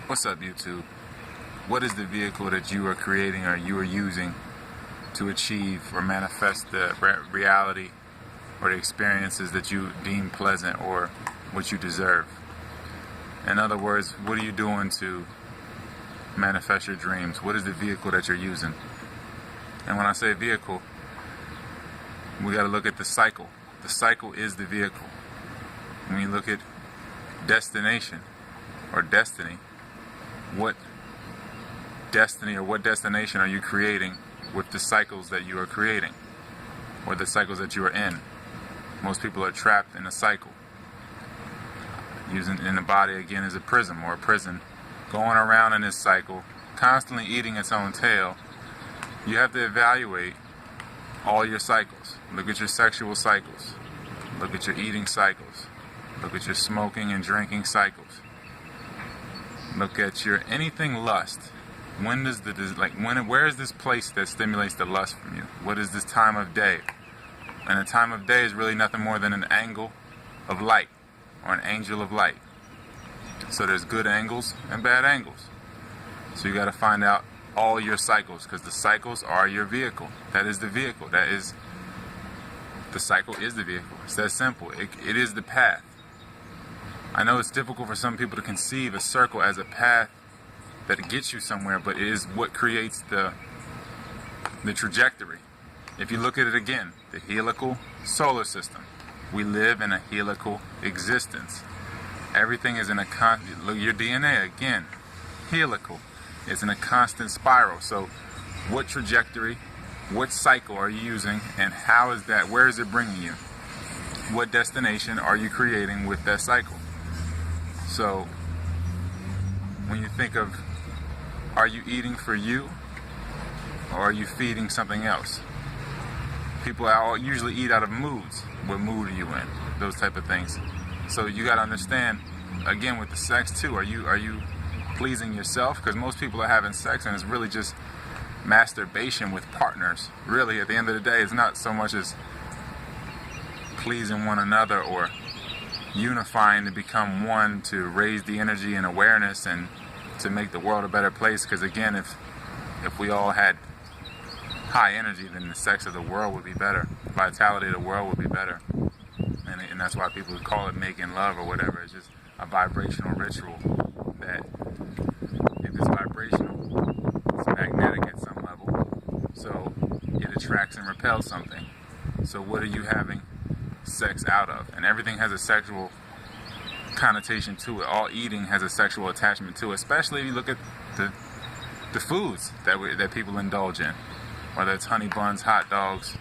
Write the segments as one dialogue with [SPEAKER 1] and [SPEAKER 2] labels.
[SPEAKER 1] What's up, YouTube? What is the vehicle that you are creating or you are using to achieve or manifest the reality or the experiences that you deem pleasant or what you deserve? In other words, what are you doing to manifest your dreams? What is the vehicle that you're using? And when I say vehicle, we got to look at the cycle. The cycle is the vehicle. When you look at destination or destiny, what destiny or what destination are you creating with the cycles that you are creating or the cycles that you are in? Most people are trapped in a cycle. Using in the body again as a prism or a prison, going around in this cycle, constantly eating its own tail. You have to evaluate all your cycles. Look at your sexual cycles. Look at your eating cycles. Look at your smoking and drinking cycles. Look at your anything lust. When does where is this place that stimulates the lust from you? What is this time of day? And a time of day is really nothing more than an angle of light or an angel of light. So there's good angles and bad angles. So you got to find out all your cycles, because the cycles are your vehicle. That is the vehicle. The cycle is the vehicle. It's that simple. It is the path. I know it's difficult for some people to conceive a circle as a path that gets you somewhere, but it is what creates the trajectory. If you look at it again, the helical solar system. We live in a helical existence. Everything is in a look, your DNA again, helical. It's in a constant spiral. So what trajectory, what cycle are you using, and how is that, where is it bringing you? What destination are you creating with that cycle? So when you think of, are you eating for you or are you feeding something else? People usually eat out of moods. What mood are you in? Those type of things. So you got to understand, again, with the sex too, are you pleasing yourself? Because most people are having sex and it's really just masturbation with partners. Really, at the end of the day, it's not so much as pleasing one another or unifying to become one, to raise the energy and awareness and to make the world a better place. Because again, if we all had high energy, then the sex of the world would be better. The vitality of the world would be better. And that's why people call it making love or whatever. It's just a vibrational ritual that, if it's vibrational, it's magnetic at some level. So it attracts and repels something. So what are you having sex out of? And everything has a sexual connotation to it. All eating has a sexual attachment to it, especially if you look at the foods that people indulge in, whether it's honey buns, hot dogs,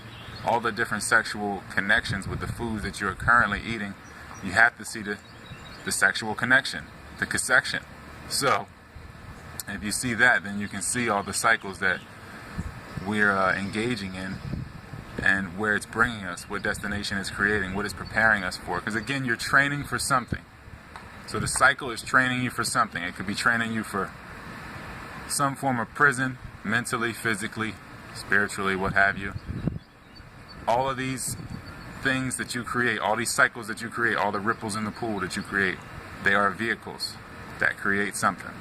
[SPEAKER 1] all the different sexual connections with the foods that you're currently eating. You have to see the sexual connection, the connection. So if you see that, then you can see all the cycles that we're engaging in and where it's bringing us, what destination it's creating, what it's preparing us for. Because again, you're training for something. So the cycle is training you for something. It could be training you for some form of prison, mentally, physically, spiritually, what have you. All of these things that you create, all these cycles that you create, all the ripples in the pool that you create, they are vehicles that create something.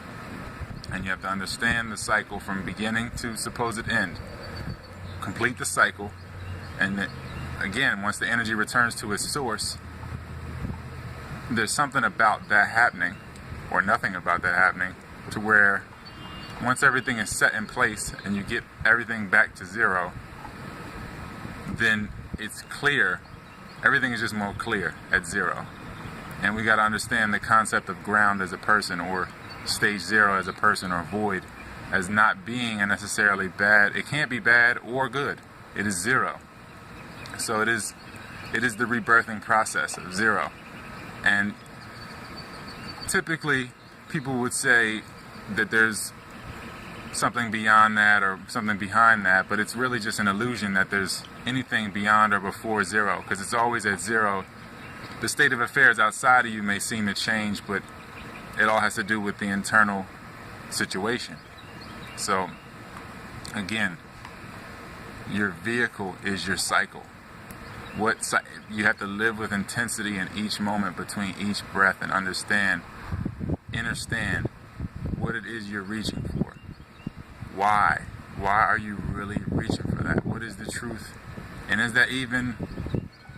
[SPEAKER 1] And you have to understand the cycle from beginning to supposed end. Complete the cycle. And then, again, once the energy returns to its source, there's something about that happening, or nothing about that happening, to where once everything is set in place and you get everything back to zero, then it's clear. Everything is just more clear at zero. And we got to understand the concept of ground as a person, or stage zero as a person, or void as not being a necessarily bad. It can't be bad or good. It is zero. So it is the rebirthing process of zero. And typically people would say that there's something beyond that or something behind that, but it's really just an illusion that there's anything beyond or before zero, because it's always at zero. The state of affairs outside of you may seem to change, but it all has to do with the internal situation. So again, your vehicle is your cycle. You have to live with intensity in each moment between each breath and understand what it is you're reaching for. Why? Why are you really reaching for that? What is the truth? And is that even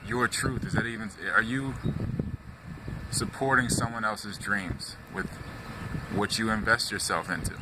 [SPEAKER 1] your truth? Is that even, are you supporting someone else's dreams with what you invest yourself into?